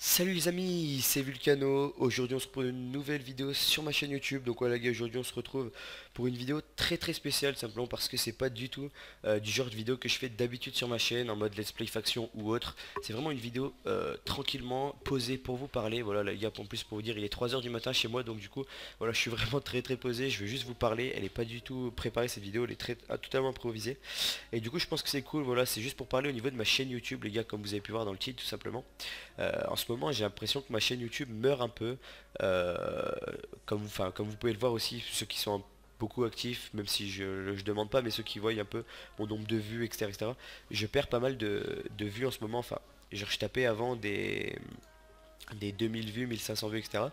Salut les amis, c'est Vulcano. Aujourd'hui on se retrouve pour une nouvelle vidéo sur ma chaîne YouTube. Donc voilà les gars, aujourd'hui on se retrouve pour une vidéo très spéciale, simplement parce que c'est pas du tout du genre de vidéo que je fais d'habitude sur ma chaîne en mode let's play faction ou autre. C'est vraiment une vidéo tranquillement posée pour vous parler. Voilà les gars, en plus pour vous dire, il est 3 heures du matin chez moi, donc du coup voilà, je suis vraiment très posé. Je vais juste vous parler. Elle est pas du tout préparée cette vidéo, elle est totalement improvisée. Et du coup je pense que c'est cool. Voilà, c'est juste pour parler au niveau de ma chaîne YouTube les gars, comme vous avez pu voir dans le titre tout simplement. En ce moment, j'ai l'impression que ma chaîne YouTube meurt un peu. euh, comme vous pouvez le voir aussi, ceux qui sont beaucoup actifs, même si je demande pas, mais ceux qui voient un peu mon nombre de vues, etc. Je perds pas mal de vues en ce moment. Enfin, genre, je tapais avant des 2000 vues, 1500 vues, etc.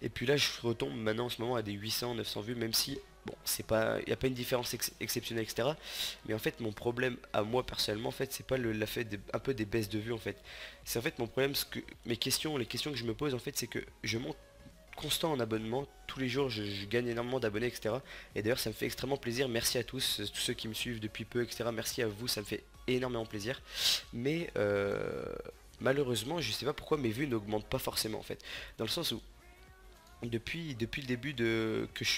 Et puis là, je retombe maintenant en ce moment à des 800, 900 vues, même si, bon, c'est pas, il n'y a pas une différence exceptionnelle, etc. Mais en fait, mon problème à moi personnellement, en fait, c'est pas la fait un peu des baisses de vues, en fait. C'est en fait mon problème, ce que les questions que je me pose, en fait, c'est que je monte constant en abonnement, tous les jours je gagne énormément d'abonnés, etc. Et d'ailleurs ça me fait extrêmement plaisir, merci à tous ceux qui me suivent depuis peu, etc. Merci à vous, ça me fait énormément plaisir. Mais malheureusement, je sais pas pourquoi mes vues n'augmentent pas forcément en fait. Dans le sens où depuis le début depuis que je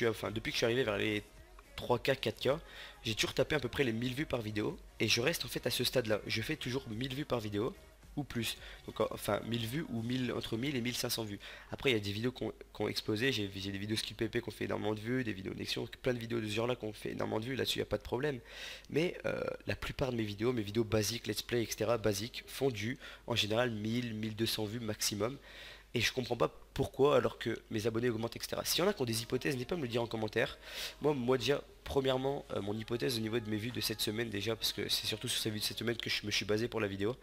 suis arrivé vers les 3K, 4K, j'ai toujours tapé à peu près les 1000 vues par vidéo. Et je reste en fait à ce stade là. Je fais toujours 1000 vues par vidéo ou plus. Donc enfin 1000 vues ou 1000, entre 1000 et 1500 vues. Après il y a des vidéos qui ont explosé. J'ai des vidéos skill PP qui ont fait énormément de vues, des vidéos Nexion, plein de vidéos de ce genre là qui ont fait énormément de vues. Là-dessus il n'y a pas de problème. Mais la plupart de mes vidéos basiques, let's play, etc. basiques, font du en général 1000, 1200 vues maximum. Et je comprends pas pourquoi alors que mes abonnés augmentent, etc. S'il y en a qui ont des hypothèses, n'hésitez pas à me le dire en commentaire. Moi déjà, premièrement, mon hypothèse au niveau de mes vues de cette semaine déjà, parce que c'est surtout sur ces vues de cette semaine que je me suis basé pour la vidéo.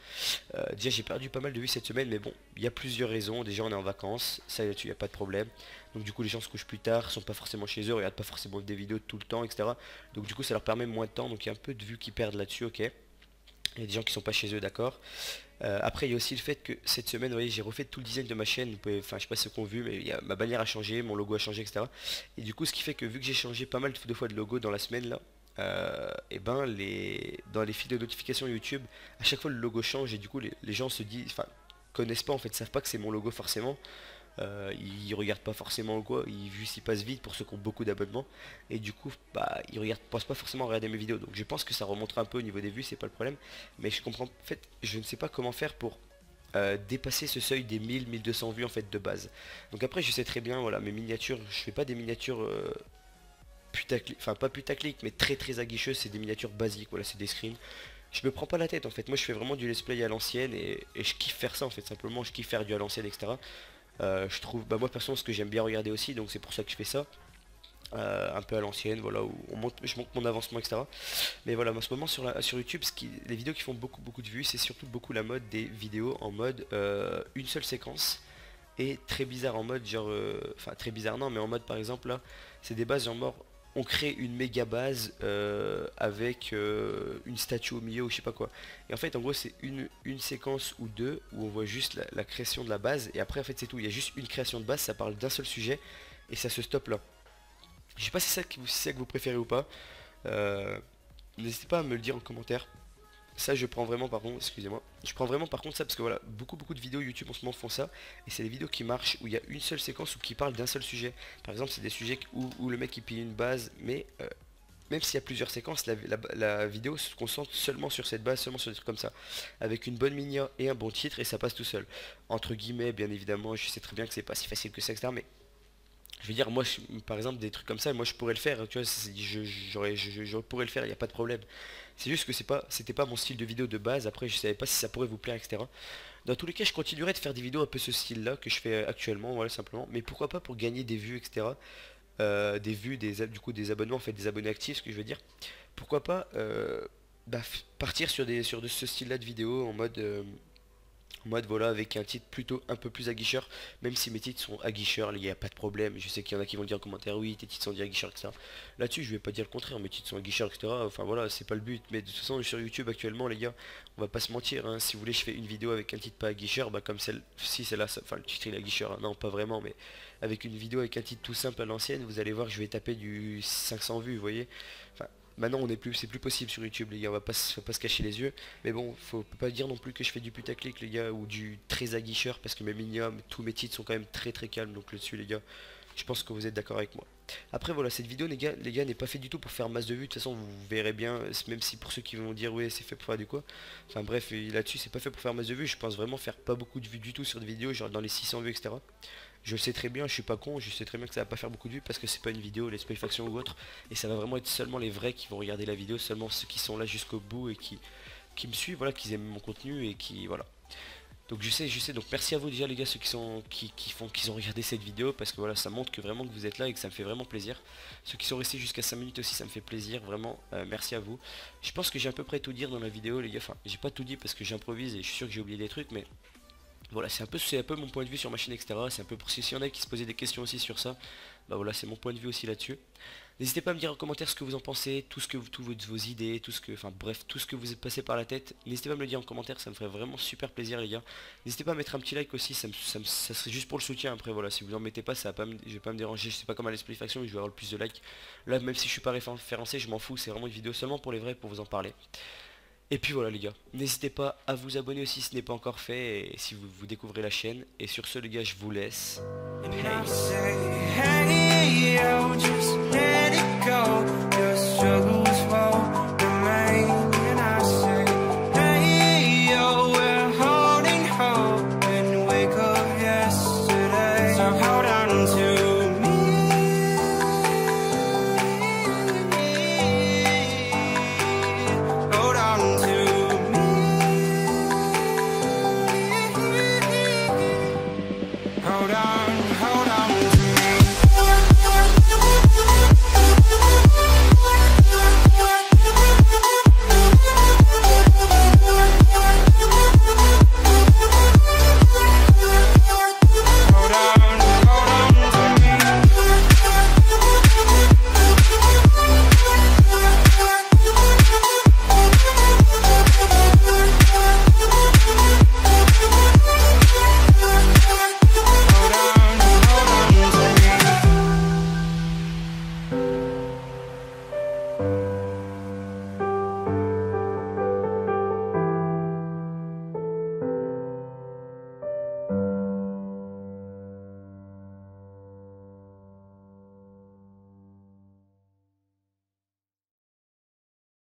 Déjà j'ai perdu pas mal de vues cette semaine, mais bon, il y a plusieurs raisons. Déjà on est en vacances, ça là-dessus il n'y a pas de problème. Donc du coup les gens se couchent plus tard, sont pas forcément chez eux, regardent pas forcément des vidéos tout le temps, etc. Donc du coup ça leur permet moins de temps, donc il y a un peu de vues qui perdent là-dessus, ok. Il y a des gens qui sont pas chez eux, d'accord. Après, il y a aussi le fait que cette semaine, vous voyez, j'ai refait tout le design de ma chaîne. Enfin, je sais pas si vous avez vu, mais ma bannière a changé, mon logo a changé, etc. Et du coup, ce qui fait que vu que j'ai changé pas mal de fois de logo dans la semaine là, et ben dans les fils de notification YouTube, à chaque fois le logo change et du coup les gens se disent, enfin, connaissent pas en fait, savent pas que c'est mon logo forcément. Ils regardent pas forcément ou quoi, ils juste ils passent vite pour ceux qui ont beaucoup d'abonnements et du coup bah pensent pas forcément à regarder mes vidéos, donc je pense que ça remontera un peu au niveau des vues, c'est pas le problème, mais je comprends en fait, je ne sais pas comment faire pour dépasser ce seuil des 1000, 1200 vues en fait de base. Donc après je sais très bien, voilà, mes miniatures, je fais pas des miniatures putaclic, enfin pas putaclic mais très aguicheuses, c'est des miniatures basiques, voilà, c'est des screens. Je me prends pas la tête en fait, moi je fais vraiment du let's play à l'ancienne et je kiffe faire ça en fait, simplement je kiffe faire du à l'ancienne, etc. Je trouve, bah moi personnellement, ce que j'aime bien regarder aussi, donc c'est pour ça que je fais ça. Un peu à l'ancienne, voilà, où je monte mon avancement, etc. Mais voilà, en ce moment sur YouTube, les vidéos qui font beaucoup de vues, c'est surtout beaucoup la mode des vidéos en mode une seule séquence et très bizarre en mode genre, enfin très bizarre non, mais en mode par exemple là, c'est des bases genre on crée une méga base avec une statue au milieu ou je sais pas quoi. Et en fait en gros c'est une séquence ou deux où on voit juste la création de la base et après en fait c'est tout. Il y a juste une création de base, ça parle d'un seul sujet et ça se stoppe là. Je sais pas si c'est ça que vous préférez ou pas. Euh, N'hésitez pas à me le dire en commentaire. Ça je prends vraiment par contre, excusez-moi, je prends vraiment par contre ça parce que voilà, beaucoup de vidéos YouTube en ce moment font ça et c'est des vidéos qui marchent où il y a une seule séquence ou qui parle d'un seul sujet. Par exemple c'est des sujets où le mec il pille une base mais même s'il y a plusieurs séquences, la vidéo se concentre seulement sur cette base, seulement sur des trucs comme ça. Avec une bonne mini et un bon titre et ça passe tout seul. Entre guillemets, bien évidemment, je sais très bien que c'est pas si facile que ça, etc. Mais je veux dire, moi, par exemple, des trucs comme ça, moi je pourrais le faire, tu vois, je pourrais le faire, il n'y a pas de problème. C'est juste que c'était pas mon style de vidéo de base, après je savais pas si ça pourrait vous plaire, etc. Dans tous les cas, je continuerai de faire des vidéos un peu ce style-là que je fais actuellement, voilà, simplement. Mais pourquoi pas pour gagner des vues, etc. Des vues, du coup, des abonnements, en fait, des abonnés actifs, ce que je veux dire. Pourquoi pas partir sur ce style-là de vidéo en mode voilà avec un titre plutôt un peu plus aguicheur, même si mes titres sont aguicheurs, il n'y a pas de problème. Je sais qu'il y en a qui vont dire en commentaire oui tes titres sont des aguicheurs, etc. Là-dessus je vais pas dire le contraire, mes titres sont aguicheurs, etc. Enfin voilà, c'est pas le but. Mais de toute façon sur YouTube actuellement les gars, on va pas se mentir, hein. Si vous voulez je fais une vidéo avec un titre pas aguicheur, bah comme celle si c'est là, enfin le titre il est aguicheur, hein. Non pas vraiment, mais avec une vidéo avec un titre tout simple à l'ancienne, vous allez voir que je vais taper du 500 vues, vous voyez. Enfin, Maintenant c'est plus possible sur YouTube les gars, faut pas se cacher les yeux. Mais bon, faut pas dire non plus que je fais du putaclic les gars, ou du très aguicheur, parce que mes miniums, tous mes titres sont quand même très calmes, donc là-dessus les gars, je pense que vous êtes d'accord avec moi. Après voilà, cette vidéo les gars n'est pas fait du tout pour faire masse de vues. De toute façon vous verrez bien, même si pour ceux qui vont dire ouais c'est fait pour faire du quoi. Enfin bref, là-dessus c'est pas fait pour faire masse de vues. Je pense vraiment faire pas beaucoup de vues du tout sur des vidéos, genre dans les 600 vues etc. Je le sais très bien, je suis pas con, je sais très bien que ça va pas faire beaucoup de vues parce que c'est pas une vidéo Let's Play Faction ou autre. Et ça va vraiment être seulement les vrais qui vont regarder la vidéo, seulement ceux qui sont là jusqu'au bout et qui me suivent, voilà, qui aiment mon contenu et qui voilà. Donc je sais, donc merci à vous déjà les gars, ceux qui ont regardé cette vidéo, parce que voilà, ça montre que vraiment que vous êtes là et que ça me fait vraiment plaisir. Ceux qui sont restés jusqu'à 5 minutes aussi, ça me fait plaisir, vraiment, merci à vous. Je pense que j'ai à peu près tout dire dans la vidéo les gars, enfin j'ai pas tout dit parce que j'improvise et je suis sûr que j'ai oublié des trucs, mais voilà, c'est un peu mon point de vue sur ma chaîne etc. C'est un peu pour si y en a qui se posaient des questions aussi sur ça, bah voilà, c'est mon point de vue aussi là-dessus. N'hésitez pas à me dire en commentaire ce que vous en pensez, toutes vos idées, tout ce que, enfin bref, tout ce que vous êtes passé par la tête. N'hésitez pas à me le dire en commentaire, ça me ferait vraiment super plaisir les gars. N'hésitez pas à mettre un petit like aussi, ça serait juste pour le soutien. Après voilà, si vous en mettez pas, je vais pas me déranger, je sais pas comme à l'esprit faction, je vais avoir le plus de likes. Là même si je suis pas référencé, je m'en fous, c'est vraiment une vidéo seulement pour les vrais, pour vous en parler. Et puis voilà les gars, n'hésitez pas à vous abonner aussi si ce n'est pas encore fait, et si vous découvrez la chaîne. Et sur ce les gars, je vous laisse. Peace.